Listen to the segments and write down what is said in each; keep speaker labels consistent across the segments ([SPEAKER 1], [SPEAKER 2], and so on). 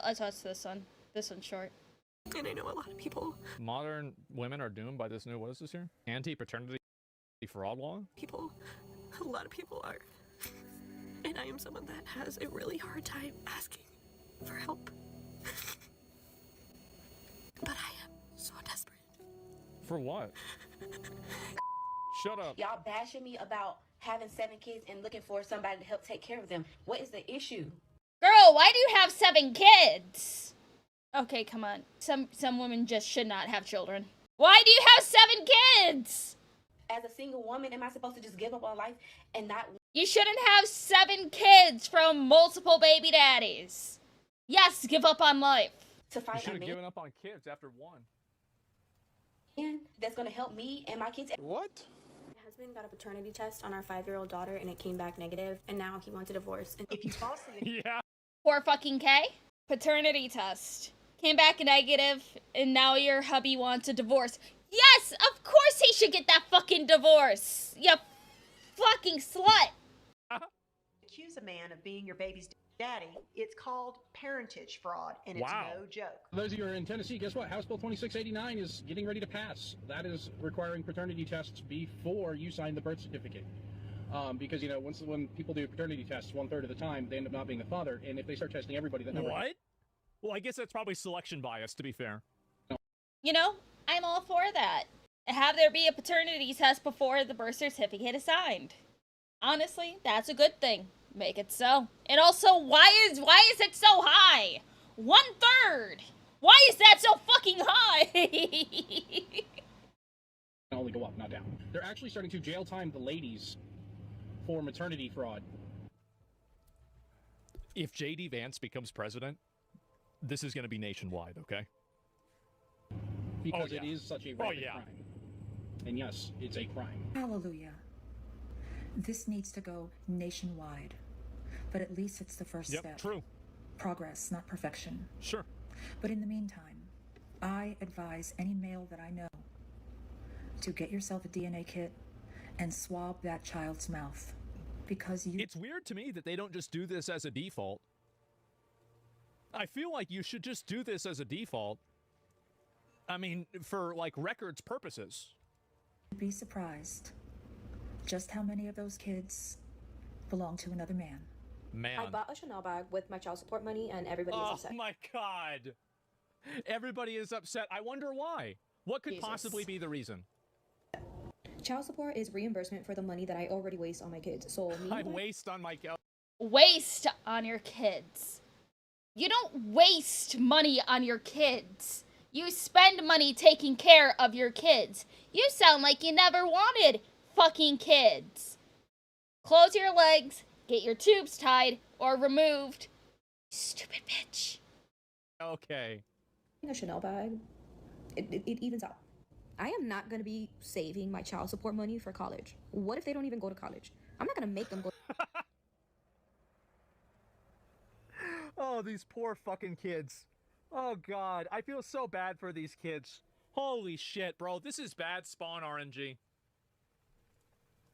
[SPEAKER 1] Let's watch this one. This one's short.
[SPEAKER 2] And I know a lot of people.
[SPEAKER 3] Modern women are doomed by this new, what is this here? Anti-paternity fraud law?
[SPEAKER 2] A lot of people are. And I am someone that has a really hard time asking for help. But I am so desperate.
[SPEAKER 3] For what? Shut up.
[SPEAKER 4] Y'all bashing me about having 7 kids and looking for somebody to help take care of them. What is the issue?
[SPEAKER 1] Girl, why do you have 7 kids? Okay, come on. Some women just should not have children. Why do you have 7 kids?
[SPEAKER 4] As a single woman, am I supposed to just give up on life and not...
[SPEAKER 1] You shouldn't have 7 kids from multiple baby daddies. Yes, give up on life.
[SPEAKER 4] To find
[SPEAKER 3] You should
[SPEAKER 4] a
[SPEAKER 3] have
[SPEAKER 4] man
[SPEAKER 3] given up on kids after 1.
[SPEAKER 4] that's going to help me and my kids.
[SPEAKER 5] What?
[SPEAKER 6] My husband got a paternity test on our 5-year-old daughter and it came back negative, and now he wants a divorce. And
[SPEAKER 7] If you falsely
[SPEAKER 3] Yeah.
[SPEAKER 1] Poor fucking K. Paternity test. Came back negative, and now your hubby wants a divorce. Yes, of course he should get that fucking divorce. You fucking slut.
[SPEAKER 7] accuse a man of being your baby's daddy, it's called parentage fraud, and it's
[SPEAKER 3] Wow.
[SPEAKER 7] no joke.
[SPEAKER 8] For those of you who are in Tennessee, guess what? House Bill 2689 is getting ready to pass. That is requiring paternity tests before you sign the birth certificate. Because, you know, when people do paternity tests, 1/3 of the time, they end up not being the father, and if they start testing everybody, that number...
[SPEAKER 3] What? Well, I guess that's probably selection bias, to be fair.
[SPEAKER 1] You know, I'm all for that. Have there be a paternity test before the birth certificate is signed. Honestly, that's a good thing. Make it so. And also, why is it so high? 1/3. Why is that so fucking high?
[SPEAKER 8] only go up, not down. They're actually starting to jail time the ladies for maternity fraud.
[SPEAKER 3] If J.D. Vance becomes president, this is going to be nationwide, okay?
[SPEAKER 8] Because
[SPEAKER 3] Oh, yeah.
[SPEAKER 8] it is such a
[SPEAKER 3] Oh,
[SPEAKER 8] rampant
[SPEAKER 3] yeah.
[SPEAKER 8] crime. And yes, it's a crime.
[SPEAKER 9] Hallelujah. This needs to go nationwide. But at least it's the first
[SPEAKER 3] Yep,
[SPEAKER 9] step.
[SPEAKER 3] true.
[SPEAKER 9] Progress, not perfection.
[SPEAKER 3] Sure.
[SPEAKER 9] But in the meantime, I advise any male that I know to get yourself a DNA kit and swab that child's mouth. Because
[SPEAKER 3] It's weird to me that they don't just do this as a default. I feel like you should just do this as a default. I mean, for, like, records purposes.
[SPEAKER 9] you'd be surprised just how many of those kids belong to another man.
[SPEAKER 3] Man.
[SPEAKER 6] I bought a Chanel bag with my child support money, and everybody is
[SPEAKER 3] Oh
[SPEAKER 6] upset.
[SPEAKER 3] my god. Everybody is upset. I wonder why. What could
[SPEAKER 6] Jesus.
[SPEAKER 3] possibly be the reason?
[SPEAKER 6] Child support is reimbursement for the money that I already waste on my kids. So me,
[SPEAKER 3] I waste on my...
[SPEAKER 1] Waste on your kids. You don't waste money on your kids. You spend money taking care of your kids. You sound like you never wanted fucking kids. Close your legs, get your tubes tied or removed. Stupid bitch.
[SPEAKER 3] Okay.
[SPEAKER 6] a Chanel bag, it evens out. I am not going to be saving my child support money for college. What if they don't even go to college? I'm not going to make them go.
[SPEAKER 3] Oh, these poor fucking kids. Oh, God. I feel so bad for these kids. Holy shit, bro. This is bad Spawn RNG.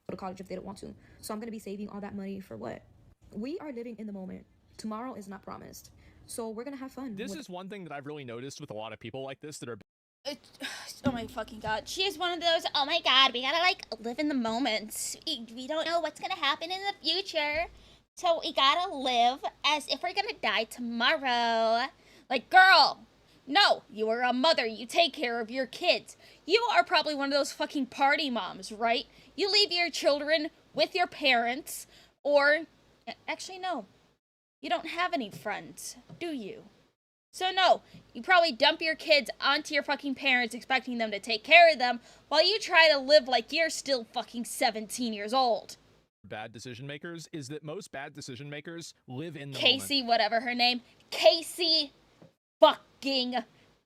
[SPEAKER 6] Go to college if they don't want to. So I'm going to be saving all that money for what? We are living in the moment. Tomorrow is not promised. So we're going to have fun.
[SPEAKER 3] This is one thing that I've really noticed with a lot of people like this that are...
[SPEAKER 1] Oh my fucking god. She is one of those, oh my god, we gotta like live in the moment. We don't know what's gonna happen in the future. So we gotta live as if we're gonna die tomorrow. Like, girl, no, you are a mother. You take care of your kids. You are probably one of those fucking party moms, right? You leave your children with your parents, or... Actually, no. You don't have any friends, do you? So no, you probably dump your kids onto your fucking parents expecting them to take care of them while you try to live like you're still fucking 17 years old.
[SPEAKER 3] Bad decision makers is that most bad decision makers live in the
[SPEAKER 1] Casey,
[SPEAKER 3] moment.
[SPEAKER 1] whatever her name. Casey fucking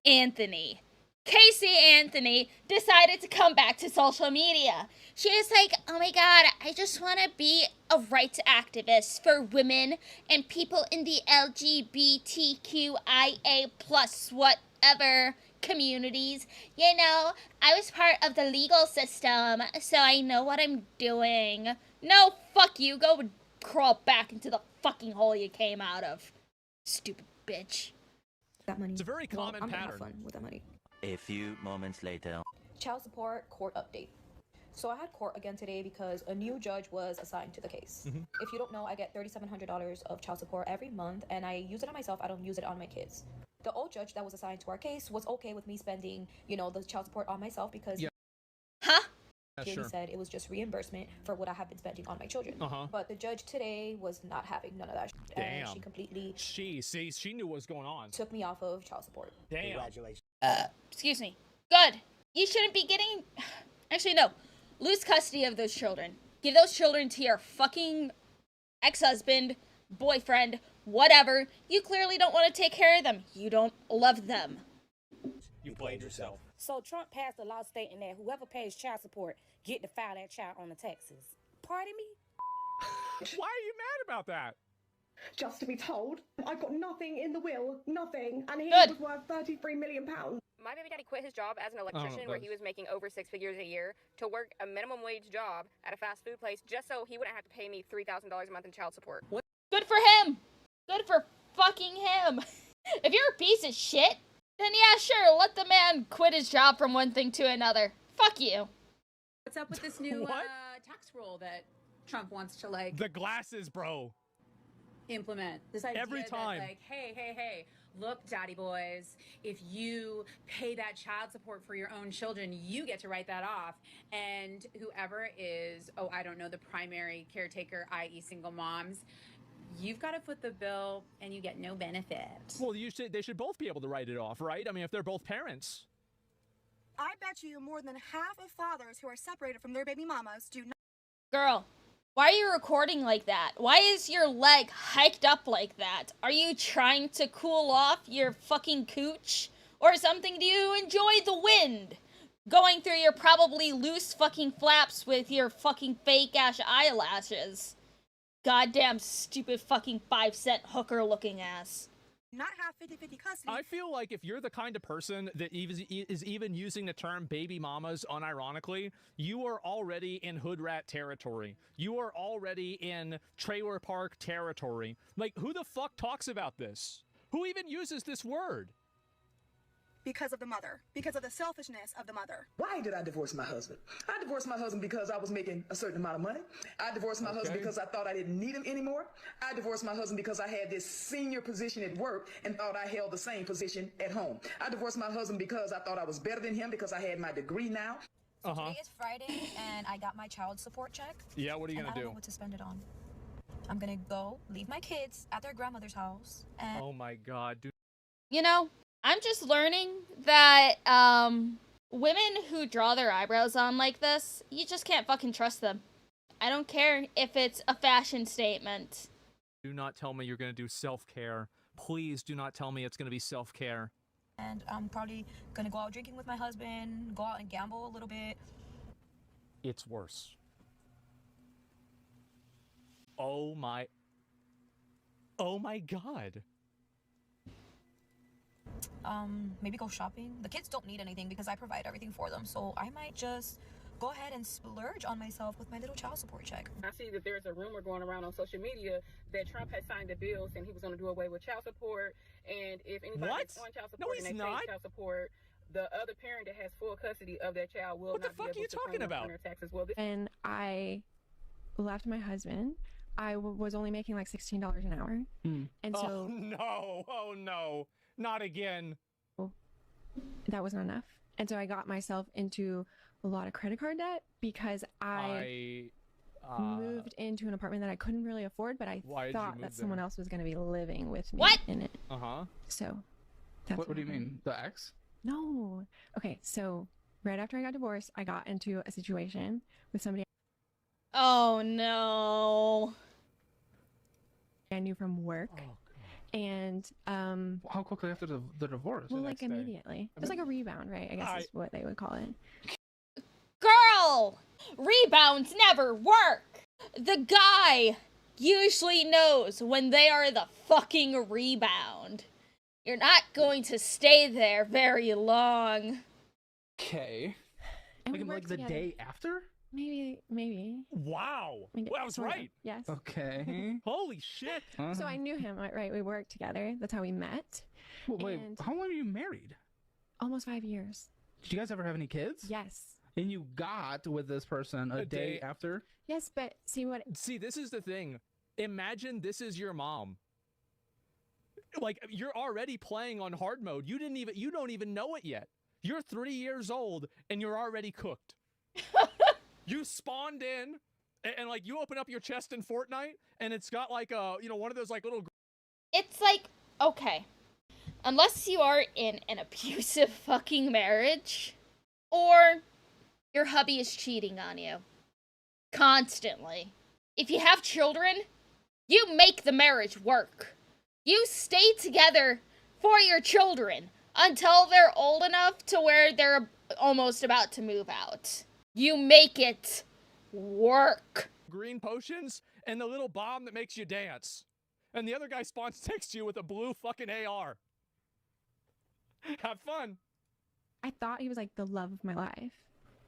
[SPEAKER 1] Anthony. Casey Anthony decided to come back to social media. She is like, oh my god, I just want to be a rights activist for women and people in the LGBTQIA plus whatever communities. You know, I was part of the legal system, so I know what I'm doing. No, fuck you. Go crawl back into the fucking hole you came out of. Stupid bitch.
[SPEAKER 6] that money.
[SPEAKER 3] It's a very common
[SPEAKER 6] I'm gonna have
[SPEAKER 3] pattern.
[SPEAKER 6] fun with that money.
[SPEAKER 5] A few moments later.
[SPEAKER 6] Child support court update. So I had court again today because a new judge was assigned to the case. If you don't know, I get $3,700 of child support every month, and I use it on myself. I don't use it on my kids. The old judge that was assigned to our case was okay with me spending, you know, the child support on myself because
[SPEAKER 1] Huh?
[SPEAKER 6] he
[SPEAKER 3] Sure.
[SPEAKER 6] said it was just reimbursement for what I have been spending on my children.
[SPEAKER 3] Uh-huh.
[SPEAKER 6] But the judge today was not having none of that shit, and she completely
[SPEAKER 3] She knew what was going on.
[SPEAKER 6] took me off of child support.
[SPEAKER 3] Damn.
[SPEAKER 10] Congratulations.
[SPEAKER 1] Excuse me. Good. You shouldn't be getting... Actually, no. Lose custody of those children. Give those children to your fucking ex-husband, boyfriend, whatever. You clearly don't want to take care of them. You don't love them.
[SPEAKER 10] You played yourself.
[SPEAKER 11] So Trump passed a law stating that whoever pays child support get to file that child on the taxes. Pardon me?
[SPEAKER 3] Why are you mad about that?
[SPEAKER 2] Just to be told, I've got nothing in the will, nothing, and he
[SPEAKER 1] Good.
[SPEAKER 2] was worth £33 million.
[SPEAKER 12] My baby daddy quit his job as an electrician where he was making over 6 figures a year to work a minimum wage job at a fast food place just so he wouldn't have to pay me $3,000 a month in child support.
[SPEAKER 1] Good for him. Good for fucking him. If you're a piece of shit, then yeah, sure, let the man quit his job from one thing to another. Fuck you.
[SPEAKER 13] What's up with this new
[SPEAKER 3] What?
[SPEAKER 13] tax rule that Trump wants to like
[SPEAKER 3] The glasses, bro.
[SPEAKER 13] implement? This idea
[SPEAKER 3] Every time.
[SPEAKER 13] that like, hey, look, daddy boys, if you pay that child support for your own children, you get to write that off. And whoever is, I don't know, the primary caretaker, i.e. single moms, you've got to foot the bill and you get no benefit.
[SPEAKER 3] Well, they should both be able to write it off, right? I mean, if they're both parents.
[SPEAKER 2] I bet you more than half of fathers who are separated from their baby mamas do not.
[SPEAKER 1] Girl, why are you recording like that? Why is your leg hiked up like that? Are you trying to cool off your fucking cooch? Or something? Do you enjoy the wind? Going through your probably loose fucking flaps with your fucking fake ass eyelashes. Goddamn stupid fucking 5-cent hooker looking ass.
[SPEAKER 2] Not have 50-50 custody.
[SPEAKER 3] I feel like if you're the kind of person that is even using the term baby mamas unironically, you are already in hood rat territory. You are already in trailer park territory. Like, who the fuck talks about this? Who even uses this word?
[SPEAKER 2] Because of the mother. Because of the selfishness of the mother.
[SPEAKER 14] Why did I divorce my husband? I divorced my husband because I was making a certain amount of money. I divorced my husband because I thought I didn't need him anymore. I divorced my husband because I had this senior position at work and thought I held the same position at home. I divorced my husband because I thought I was better than him because I had my degree now.
[SPEAKER 6] Today is Friday, and I got my child support check.
[SPEAKER 3] Yeah, what are you
[SPEAKER 6] and
[SPEAKER 3] gonna
[SPEAKER 6] I don't
[SPEAKER 3] do?
[SPEAKER 6] know what to spend it on. I'm gonna go leave my kids at their grandmother's house, and
[SPEAKER 3] Oh my god, dude.
[SPEAKER 1] You know, I'm just learning that, women who draw their eyebrows on like this, you just can't fucking trust them. I don't care if it's a fashion statement.
[SPEAKER 3] Do not tell me you're gonna do self-care. Please do not tell me it's gonna be self-care.
[SPEAKER 6] and I'm probably gonna go out drinking with my husband, go out and gamble a little bit.
[SPEAKER 3] It's worse. Oh my god.
[SPEAKER 6] Maybe go shopping. The kids don't need anything because I provide everything for them, so I might just go ahead and splurge on myself with my little child support check.
[SPEAKER 12] I see that there's a rumor going around on social media that Trump has signed a bill saying he was going to do away with child support, and if anybody
[SPEAKER 3] What?
[SPEAKER 12] is on child
[SPEAKER 3] No,
[SPEAKER 12] support
[SPEAKER 3] he's
[SPEAKER 12] and they
[SPEAKER 3] not.
[SPEAKER 12] pay child support, the other parent that has full custody of their child will
[SPEAKER 3] What the
[SPEAKER 12] not
[SPEAKER 3] fuck
[SPEAKER 12] be
[SPEAKER 3] are
[SPEAKER 12] able
[SPEAKER 3] you
[SPEAKER 12] to
[SPEAKER 3] talking
[SPEAKER 12] claim
[SPEAKER 3] about?
[SPEAKER 12] on their taxes. Well,
[SPEAKER 15] When I left my husband, I was only making like $16 an hour. And so
[SPEAKER 3] oh no, not again.
[SPEAKER 15] That wasn't enough. And so I got myself into a lot of credit card debt because I moved into an apartment that I couldn't really afford, but I
[SPEAKER 3] Why did you
[SPEAKER 15] thought
[SPEAKER 3] move
[SPEAKER 15] that someone
[SPEAKER 3] there?
[SPEAKER 15] else was going to be living with me
[SPEAKER 1] What?
[SPEAKER 15] in it.
[SPEAKER 3] Uh-huh.
[SPEAKER 15] So that's
[SPEAKER 16] What do you mean? The ex?
[SPEAKER 15] No. Okay, so right after I got divorced, I got into a situation with somebody
[SPEAKER 1] Oh no.
[SPEAKER 15] I knew from work. And
[SPEAKER 16] how quickly after the divorce?
[SPEAKER 15] well, like immediately. It was like a rebound, right? I guess is what they would call it.
[SPEAKER 1] Girl! Rebounds never work! The guy usually knows when they are the fucking rebound. You're not going to stay there very long.
[SPEAKER 16] Okay.
[SPEAKER 15] And we
[SPEAKER 16] Like
[SPEAKER 15] worked
[SPEAKER 16] the
[SPEAKER 15] together.
[SPEAKER 16] day after?
[SPEAKER 15] Maybe.
[SPEAKER 3] Wow.
[SPEAKER 15] Maybe,
[SPEAKER 3] Well, I was
[SPEAKER 15] sort of,
[SPEAKER 3] right.
[SPEAKER 15] Yes.
[SPEAKER 16] Okay.
[SPEAKER 3] Holy shit.
[SPEAKER 15] So I knew him, right? We worked together. That's how we met.
[SPEAKER 16] Wait, how long are you married?
[SPEAKER 15] Almost 5 years.
[SPEAKER 16] Did you guys ever have any kids?
[SPEAKER 15] Yes.
[SPEAKER 16] And you got with this person a day after?
[SPEAKER 15] Yes, but
[SPEAKER 3] See, this is the thing. Imagine this is your mom. Like, you're already playing on hard mode. You don't even know it yet. You're 3 years old and you're already cooked. You spawned in and like you open up your chest in Fortnite and it's got like a, one of those like little.
[SPEAKER 1] It's like, okay, unless you are in an abusive fucking marriage or your hubby is cheating on you constantly. If you have children, you make the marriage work. You stay together for your children until they're old enough to where they're almost about to move out. You make it work.
[SPEAKER 3] Green potions and the little bomb that makes you dance. And the other guy spawns next to you with a blue fucking AR. Have fun.
[SPEAKER 15] I thought he was like the love of my life.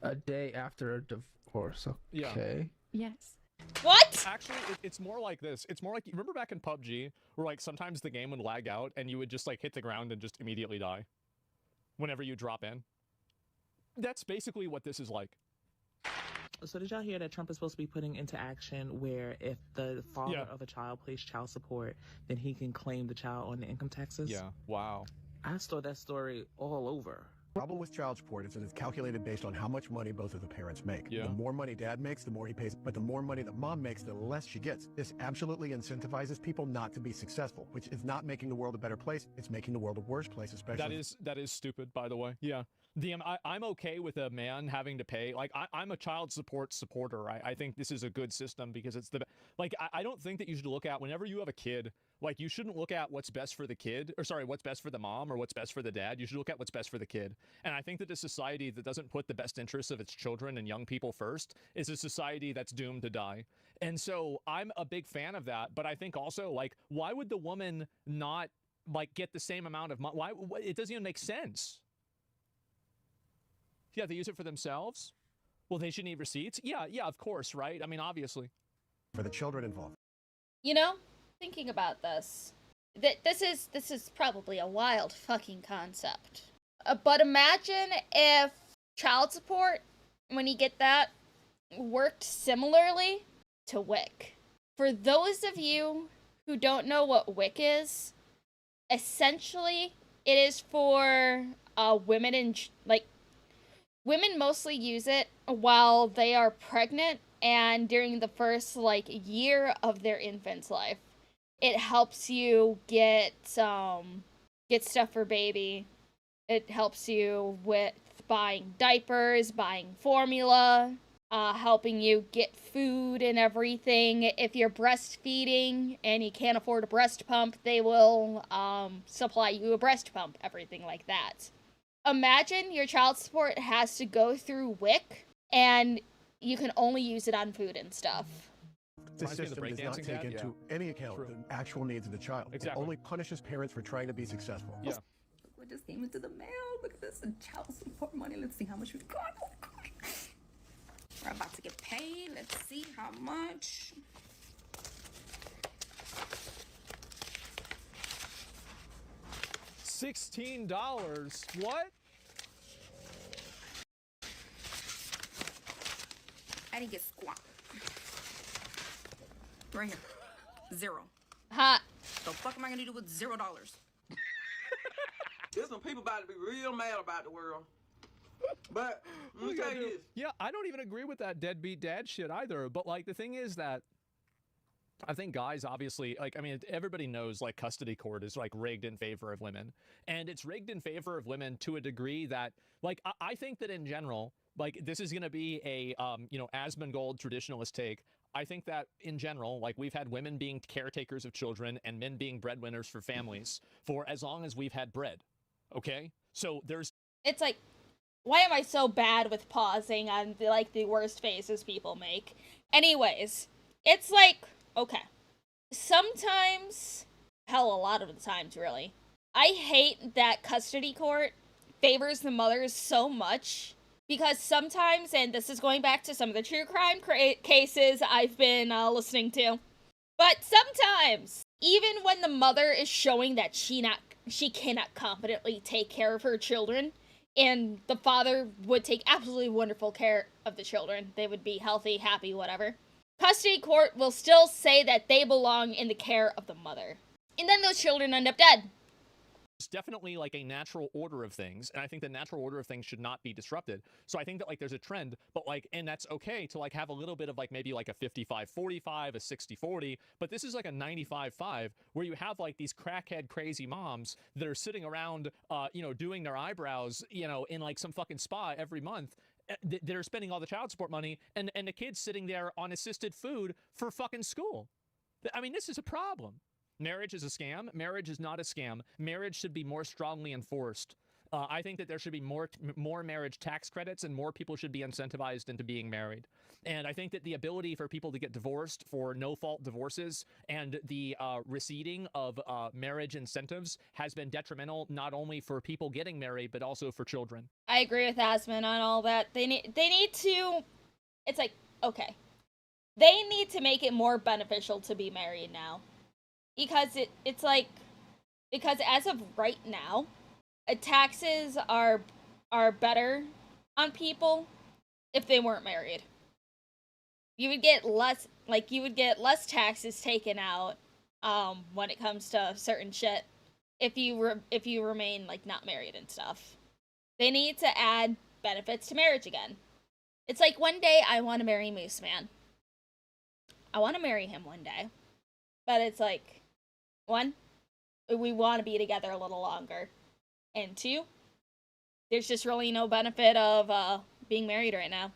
[SPEAKER 16] A day after a divorce. Okay.
[SPEAKER 15] Yes.
[SPEAKER 1] What?
[SPEAKER 3] Actually, it's more like this. It's more like, you remember back in PUBG where like sometimes the game would lag out and you would just like hit the ground and just immediately die whenever you drop in? That's basically what this is like.
[SPEAKER 17] So did y'all hear that Trump is supposed to be putting into action where if the father of a child pays child support, then he can claim the child on the income taxes?
[SPEAKER 3] Yeah. Wow.
[SPEAKER 17] I saw that story all over.
[SPEAKER 18] The problem with child support is that it's calculated based on how much money both of the parents make.
[SPEAKER 3] Yeah.
[SPEAKER 18] The more money dad makes, the more he pays, but the more money that mom makes, the less she gets. This absolutely incentivizes people not to be successful, which is not making the world a better place. It's making the world a worse place, especially.
[SPEAKER 3] That is stupid, by the way. Yeah. I'm okay with a man having to pay. Like, I'm a child support supporter. I think this is a good system because it's like, I don't think that you should look at, whenever you have a kid, like, you shouldn't look at what's best for the kid, or sorry, what's best for the mom or what's best for the dad. You should look at what's best for the kid. And I think that a society that doesn't put the best interests of its children and young people first is a society that's doomed to die. And so I'm a big fan of that. But I think also, like, why would the woman not, like, get the same amount of money? Why? It doesn't even make sense. Yeah, they use it for themselves? Well, they should need receipts? Yeah, of course, right? I mean, obviously.
[SPEAKER 18] For the children involved.
[SPEAKER 1] You know, thinking about this, this is probably a wild fucking concept. But imagine if child support, when you get that, worked similarly to WIC. For those of you who don't know what WIC is, essentially it is for women in, like, women mostly use it while they are pregnant and during the first, like, year of their infant's life. It helps you get stuff for baby. It helps you with buying diapers, buying formula, helping you get food and everything. If you're breastfeeding and you can't afford a breast pump, they will supply you a breast pump, everything like that. Imagine your child support has to go through WIC, and you can only use it on food and stuff.
[SPEAKER 18] This system does not take into any account the actual needs of the child. It only punishes parents for trying to be successful.
[SPEAKER 3] Yeah.
[SPEAKER 19] What just came into the mail? Look at this, child support money. Let's see how much we got. Oh, God. We're about to get paid. Let's see how much.
[SPEAKER 3] $16? What?
[SPEAKER 19] I didn't get squat. Right here. Zero.
[SPEAKER 1] Ha.
[SPEAKER 19] The fuck am I gonna do with $0?
[SPEAKER 20] There's some people about to be real mad about the world. But let me tell you this.
[SPEAKER 3] Yeah, I don't even agree with that deadbeat dad shit either. But like, the thing is that I think guys, obviously, like, I mean, everybody knows, like, custody court is, like, rigged in favor of women. And it's rigged in favor of women to a degree that, like, I think that in general, like, this is going to be a, Asmongold traditionalist take. I think that in general, like, we've had women being caretakers of children and men being breadwinners for families for as long as we've had bread. Okay? So there's...
[SPEAKER 1] It's like, why am I so bad with pausing on, the worst faces people make? Anyways, it's like... Okay, sometimes, hell, a lot of the times, really, I hate that custody court favors the mothers so much, because sometimes, and this is going back to some of the true crime cases I've been listening to, but sometimes, even when the mother is showing that she cannot competently take care of her children, and the father would take absolutely wonderful care of the children. They would be healthy, happy, whatever. Custody court will still say that they belong in the care of the mother. And then those children end up dead.
[SPEAKER 3] It's definitely like a natural order of things, and I think the natural order of things should not be disrupted. So I think that like there's a trend, but like, and that's okay to like have a little bit of like maybe like a 55-45, a 60-40, but this is like a 95-5 where you have like these crackhead crazy moms that are sitting around, you know, doing their eyebrows, you know, in like some fucking spa every month. That are spending all the child support money, and the kids sitting there on assisted food for fucking school. I mean, this is a problem. Marriage is a scam. Marriage is not a scam. Marriage should be more strongly enforced. I think that there should be more marriage tax credits, and more people should be incentivized into being married. And I think that the ability for people to get divorced for no-fault divorces and the receding of marriage incentives has been detrimental not only for people getting married, but also for children.
[SPEAKER 1] I agree with Asmon on all that. They need to... It's like, okay. They need to make it more beneficial to be married now. Because it's like... Because as of right now, taxes are better on people if they weren't married. You would get less taxes taken out when it comes to certain shit if you remain like not married and stuff. They need to add benefits to marriage again. It's like one day I want to marry Moose Man. I want to marry him one day. But it's like, one, we want to be together a little longer. And two, there's just really no benefit of being married right now.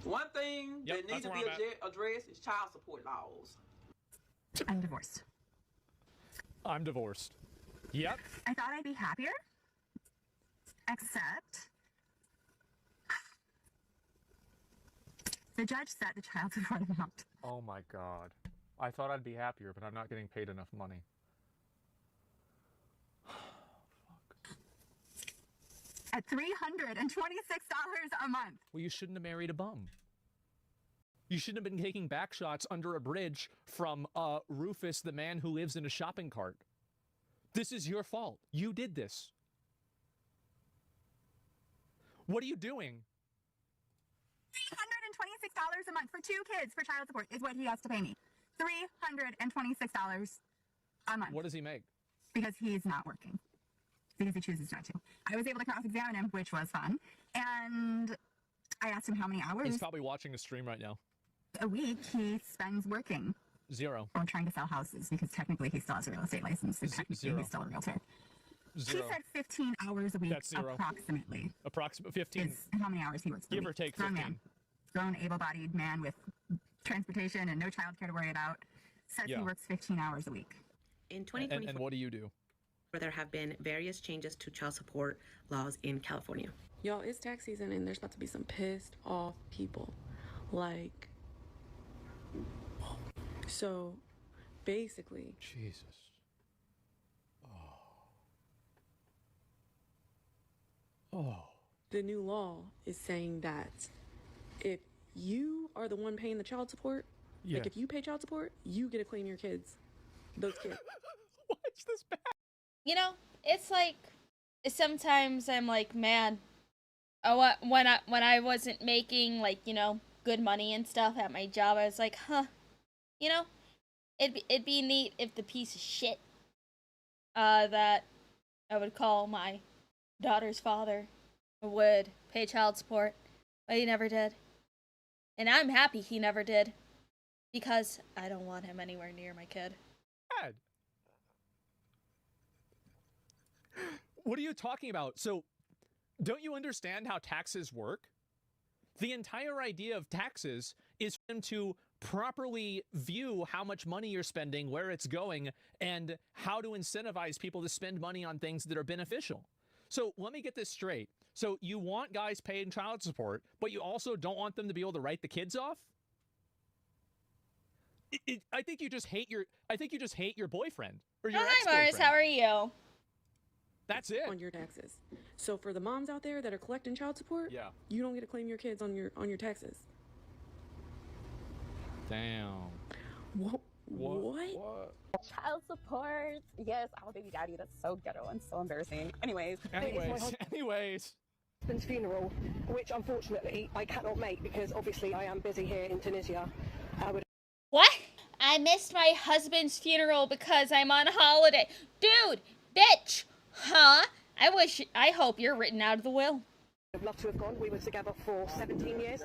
[SPEAKER 20] One thing that needs to be addressed is child support laws.
[SPEAKER 21] I'm divorced.
[SPEAKER 3] I'm divorced. Yep.
[SPEAKER 21] I thought I'd be happier. Except the judge set the child support amount.
[SPEAKER 3] Oh my God. I thought I'd be happier, but I'm not getting paid enough money.
[SPEAKER 21] At $326 a month.
[SPEAKER 3] Well, you shouldn't have married a bum. You shouldn't have been taking back shots under a bridge from Rufus, the man who lives in a shopping cart. This is your fault. You did this. What are you doing?
[SPEAKER 21] $326 a month for 2 kids for child support is what he has to pay me. $326 a month.
[SPEAKER 3] What does he make?
[SPEAKER 21] Because he's not working. Because he chooses not to. I was able to cross-examine him, which was fun. And I asked him how many hours.
[SPEAKER 3] He's probably watching the stream right now.
[SPEAKER 21] A week he spends working.
[SPEAKER 3] 0.
[SPEAKER 21] Or trying to sell houses, because technically he still has a real estate license. And technically
[SPEAKER 3] 0.
[SPEAKER 21] he's still a realtor.
[SPEAKER 3] 0.
[SPEAKER 21] He said 15 hours a week.
[SPEAKER 3] That's 0.
[SPEAKER 21] Approximately.
[SPEAKER 3] Approximately 15.
[SPEAKER 21] Is how many hours he works per
[SPEAKER 3] Give
[SPEAKER 21] week.
[SPEAKER 3] or take 15.
[SPEAKER 21] Grown man. Grown, able-bodied man with transportation and no childcare to worry about. Says he works 15 hours a week.
[SPEAKER 22] In 2024,
[SPEAKER 3] and what do you do?
[SPEAKER 22] There have been various changes to child support laws in California.
[SPEAKER 2] Y'all, it's tax season and there's about to be some pissed off people. Like, so basically.
[SPEAKER 3] Jesus. Oh.
[SPEAKER 2] The new law is saying that if you are the one paying the child support, like if you pay child support, you get to claim your kids. Those kids.
[SPEAKER 3] What's this bad?
[SPEAKER 1] You know, it's like sometimes I'm like, man, when I wasn't making like, you know, good money and stuff at my job, I was like, huh, you know, it'd be neat if the piece of shit that I would call my daughter's father would pay child support, but he never did. And I'm happy he never did, because I don't want him anywhere near my kid.
[SPEAKER 3] Dad. What are you talking about? So, don't you understand how taxes work? The entire idea of taxes is for them to properly view how much money you're spending, where it's going, and how to incentivize people to spend money on things that are beneficial. So, let me get this straight. So, you want guys paying child support, but you also don't want them to be able to write the kids off? I think you just hate your boyfriend or your ex-boyfriend.
[SPEAKER 1] Hi, Mars. How are you?
[SPEAKER 3] That's it.
[SPEAKER 2] On your taxes. So for the moms out there that are collecting child support, you don't get to claim your kids on your taxes.
[SPEAKER 3] Damn. What?
[SPEAKER 4] Child support. Yes, I'm a baby daddy. That's so ghetto and so embarrassing. Anyways.
[SPEAKER 3] Anyways.
[SPEAKER 7] Husband's funeral, which unfortunately I cannot make because obviously I am busy here in Tunisia.
[SPEAKER 1] What? I missed my husband's funeral because I'm on holiday. Dude, bitch, huh? I hope you're written out of the will.
[SPEAKER 7] I'd love to have gone. We were together for 17 years.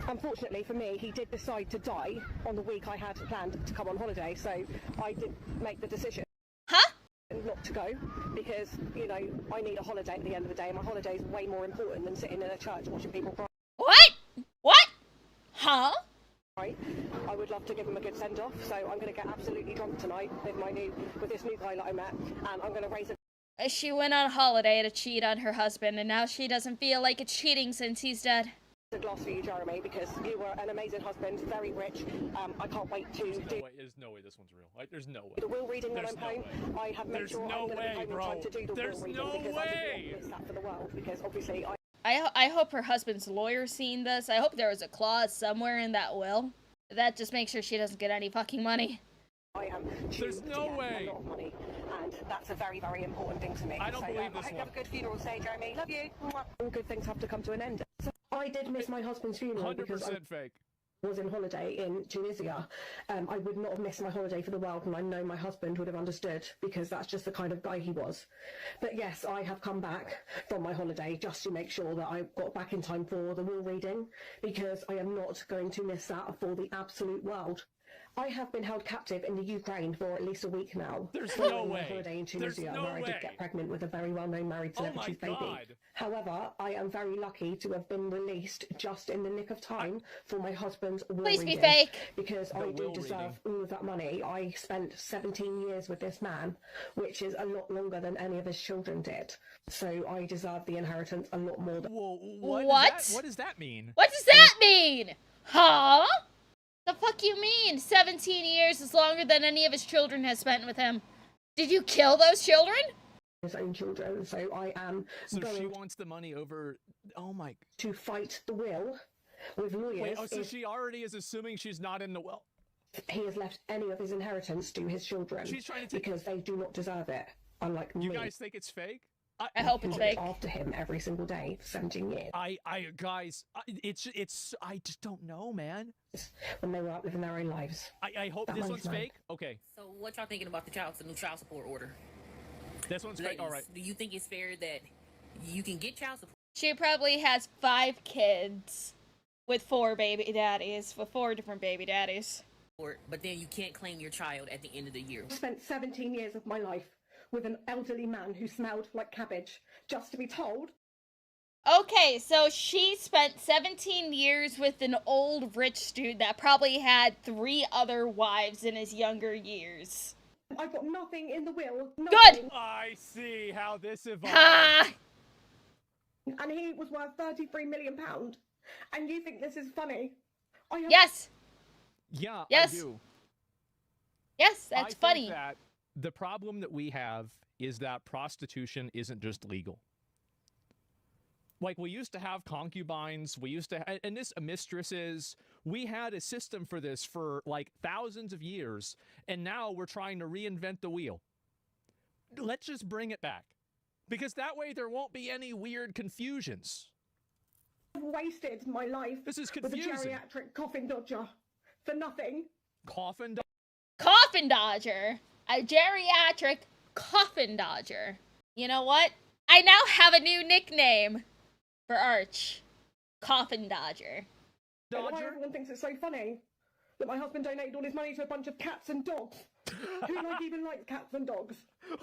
[SPEAKER 7] Unfortunately for me, he did decide to die on the week I had planned to come on holiday, so I did make the decision.
[SPEAKER 1] Huh?
[SPEAKER 7] Not to go, because, you know, I need a holiday at the end of the day. My holiday is way more important than sitting in a church watching people cry.
[SPEAKER 1] What? What? Huh?
[SPEAKER 7] I would love to give him a good send-off, so I'm going to get absolutely drunk tonight with this new guy that I met, and I'm going to raise a...
[SPEAKER 1] She went on holiday to cheat on her husband, and now she doesn't feel like it's cheating since he's dead.
[SPEAKER 7] A glass for you, Jeremy, because you were an amazing husband, very rich. I can't wait to do...
[SPEAKER 3] There's no way this one's real. There's no way.
[SPEAKER 7] The will reading when I'm home. I have made sure I'm going to be home in time to do the will reading because I didn't want to miss that for the world, because obviously
[SPEAKER 1] I hope her husband's lawyer seen this. I hope there was a clause somewhere in that will that just makes sure she doesn't get any fucking money.
[SPEAKER 7] I am
[SPEAKER 3] There's no way.
[SPEAKER 7] A lot of money, and that's a very, very important thing to me.
[SPEAKER 3] I don't believe this
[SPEAKER 7] I hope
[SPEAKER 3] one.
[SPEAKER 7] you have a good funeral today, Jeremy. Love you. All good things have to come to an end. So I did miss my husband's funeral because I
[SPEAKER 3] fake.
[SPEAKER 7] was in holiday in Tunisia. I would not have missed my holiday for the world, and I know my husband would have understood because that's just the kind of guy he was. But yes, I have come back from my holiday just to make sure that I got back in time for the will reading, because I am not going to miss that for the absolute world. I have been held captive in the Ukraine for at least a week now.
[SPEAKER 3] There's no
[SPEAKER 7] my
[SPEAKER 3] way.
[SPEAKER 7] holiday in Tunisia,
[SPEAKER 3] There's no
[SPEAKER 7] where I
[SPEAKER 3] way.
[SPEAKER 7] did get pregnant with a very well-known married celebrity's baby.
[SPEAKER 3] God.
[SPEAKER 7] However, I am very lucky to have been released just in the nick of time for my husband's will
[SPEAKER 1] Please
[SPEAKER 7] reading,
[SPEAKER 1] be fake.
[SPEAKER 7] because I do deserve all of that money. I spent 17 years with this man, which is a lot longer than any of his children did. So I deserve the inheritance a lot more than...
[SPEAKER 1] What?
[SPEAKER 3] What does that mean?
[SPEAKER 1] What does that mean? Huh? The fuck you mean? 17 years is longer than any of his children has spent with him. Did you kill those children?
[SPEAKER 7] His own children, so I am going
[SPEAKER 3] she wants the money over... Oh my...
[SPEAKER 7] to fight the will with lawyers.
[SPEAKER 3] Wait, so she already is assuming she's not in the will.
[SPEAKER 7] He has left any of his inheritance to his children.
[SPEAKER 3] She's trying to
[SPEAKER 7] because they do not deserve it, unlike me.
[SPEAKER 3] You guys think it's fake?
[SPEAKER 1] I hope it's fake.
[SPEAKER 7] After him every single day for 17 years.
[SPEAKER 3] Guys, I just don't know, man.
[SPEAKER 7] When they were out living their own lives.
[SPEAKER 3] I hope this one's fake. Okay.
[SPEAKER 23] So what y'all thinking about the new child support order?
[SPEAKER 3] This one's fake. All right.
[SPEAKER 23] Do you think it's fair that you can get child support?
[SPEAKER 1] She probably has 5 kids with 4 baby daddies, with 4 different baby daddies.
[SPEAKER 23] But then you can't claim your child at the end of the year.
[SPEAKER 7] I spent 17 years of my life with an elderly man who smelled like cabbage, just to be told.
[SPEAKER 1] Okay, so she spent 17 years with an old rich dude that probably had 3 other wives in his younger years.
[SPEAKER 7] I've got nothing in the will. Nothing.
[SPEAKER 1] Good!
[SPEAKER 3] I see how this evolved.
[SPEAKER 1] Ha!
[SPEAKER 7] And he was worth £33 million. And you think this is funny?
[SPEAKER 1] Yes!
[SPEAKER 3] Yeah,
[SPEAKER 1] yes.
[SPEAKER 3] I do.
[SPEAKER 1] Yes, that's funny.
[SPEAKER 3] Think that the problem that we have is that prostitution isn't just legal. Like, we used to have concubines, we used to, and this mistresses, we had a system for this for like thousands of years, and now we're trying to reinvent the wheel. Let's just bring it back, because that way there won't be any weird confusions.
[SPEAKER 7] I've wasted my life
[SPEAKER 3] this is
[SPEAKER 7] with a
[SPEAKER 3] confusing.
[SPEAKER 7] geriatric coffin dodger for nothing.
[SPEAKER 3] Coffin
[SPEAKER 1] dodger? A geriatric coffin dodger. You know what? I now have a new nickname for Arch. Coffin Dodger.
[SPEAKER 7] Why everyone thinks it's so funny that my husband donated all his money to a bunch of cats and dogs. Who even likes cats and dogs?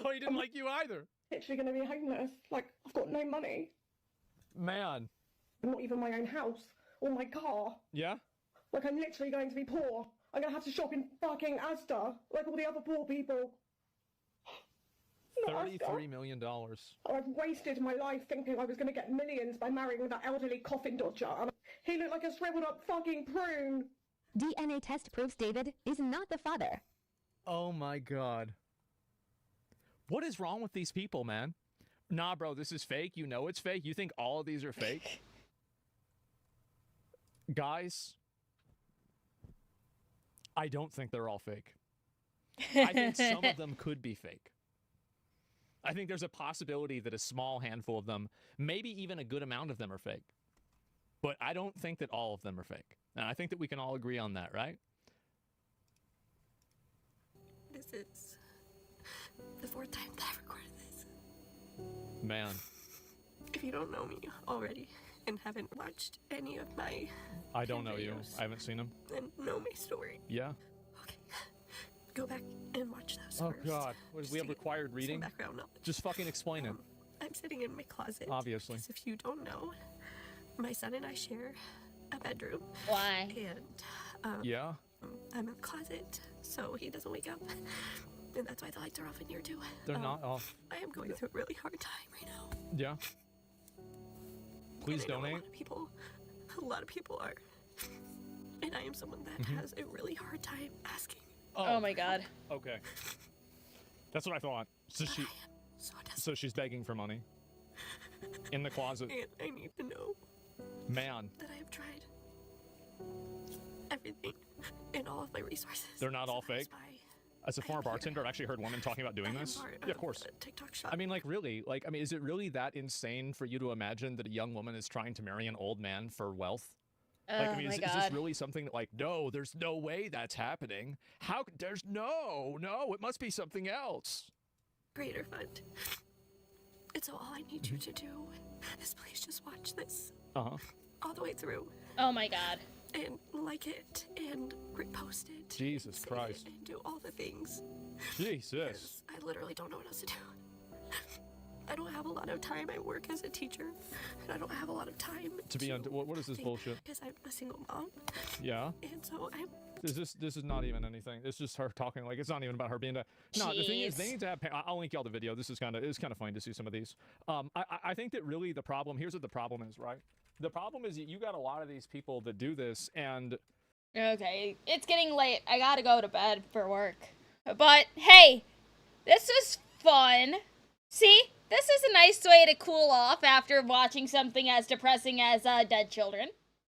[SPEAKER 3] Oh, he didn't like you either.
[SPEAKER 7] Literally going to be homeless. Like, I've got no money.
[SPEAKER 3] Man.
[SPEAKER 7] Not even my own house or my car.
[SPEAKER 3] Yeah?
[SPEAKER 7] Like, I'm literally going to be poor. I'm going to have to shop in fucking Asda, like all the other poor people.
[SPEAKER 3] $33 million.
[SPEAKER 7] I've wasted my life thinking I was going to get millions by marrying that elderly coffin dodger. He looked like a shriveled up fucking prune.
[SPEAKER 24] DNA test proves David is not the father.
[SPEAKER 3] Oh my god. What is wrong with these people, man? Nah, bro, this is fake. You know it's fake. You think all of these are fake? Guys, I don't think they're all fake. I think some of them could be fake. I think there's a possibility that a small handful of them, maybe even a good amount of them, are fake. But I don't think that all of them are fake. And I think that we can all agree on that, right?
[SPEAKER 5] This is the 4th time that I've recorded this.
[SPEAKER 3] Man.
[SPEAKER 5] If you don't know me already and haven't watched any of my
[SPEAKER 3] I don't know you. I haven't seen them.
[SPEAKER 5] And know my story.
[SPEAKER 3] Yeah.
[SPEAKER 5] Go back and watch those
[SPEAKER 3] Oh
[SPEAKER 5] first.
[SPEAKER 3] God. We have required reading?
[SPEAKER 5] Some background knowledge.
[SPEAKER 3] Just fucking explain it.
[SPEAKER 5] I'm sitting in my closet.
[SPEAKER 3] Obviously.
[SPEAKER 5] Because if you don't know, my son and I share a bedroom.
[SPEAKER 1] Why?
[SPEAKER 5] And
[SPEAKER 3] yeah.
[SPEAKER 5] I'm in the closet, so he doesn't wake up. And that's why the lights are off in here too.
[SPEAKER 3] They're not off.
[SPEAKER 5] I am going through a really hard time right now.
[SPEAKER 3] Yeah. Please donate.
[SPEAKER 5] A lot of people are. And I am someone that has a really hard time asking.
[SPEAKER 1] Oh my God.
[SPEAKER 3] Okay. That's what I thought. So she's begging for money. In the closet.
[SPEAKER 5] And I need to know.
[SPEAKER 3] Man.
[SPEAKER 5] That I have tried everything and all of my resources.
[SPEAKER 3] They're not all fake? As a former bartender, I've actually heard women talking about doing this. Yeah, of course.
[SPEAKER 5] TikTok shop.
[SPEAKER 3] I mean, like, really? Like, I mean, is it really that insane for you to imagine that a young woman is trying to marry an old man for wealth? Like, I mean, is this really something that, like, no, there's no way that's happening? How? There's no, it must be something else.
[SPEAKER 5] Creator Fund. And so all I need you to do is please just watch this. All the way through.
[SPEAKER 1] Oh my God.
[SPEAKER 5] And like it and repost it.
[SPEAKER 3] Jesus Christ.
[SPEAKER 5] And do all the things.
[SPEAKER 3] Jesus.
[SPEAKER 5] I literally don't know what else to do. I don't have a lot of time. I work as a teacher, and I don't have a lot of time
[SPEAKER 3] to be on. What is this bullshit?
[SPEAKER 5] Because I'm a single mom.
[SPEAKER 3] Yeah.
[SPEAKER 5] And so I'm.
[SPEAKER 3] This is not even anything. It's just her talking. Like, it's not even about her being. No, the thing is, they need to have. I'll link y'all the video. It's kind of fun to see some of these. I think that really the problem. Here's what the problem is, right? The problem is you got a lot of these people that do this, and.
[SPEAKER 1] Okay, it's getting late. I gotta go to bed for work. But hey, this was fun. See? This is a nice way to cool off after watching something as depressing as dead children.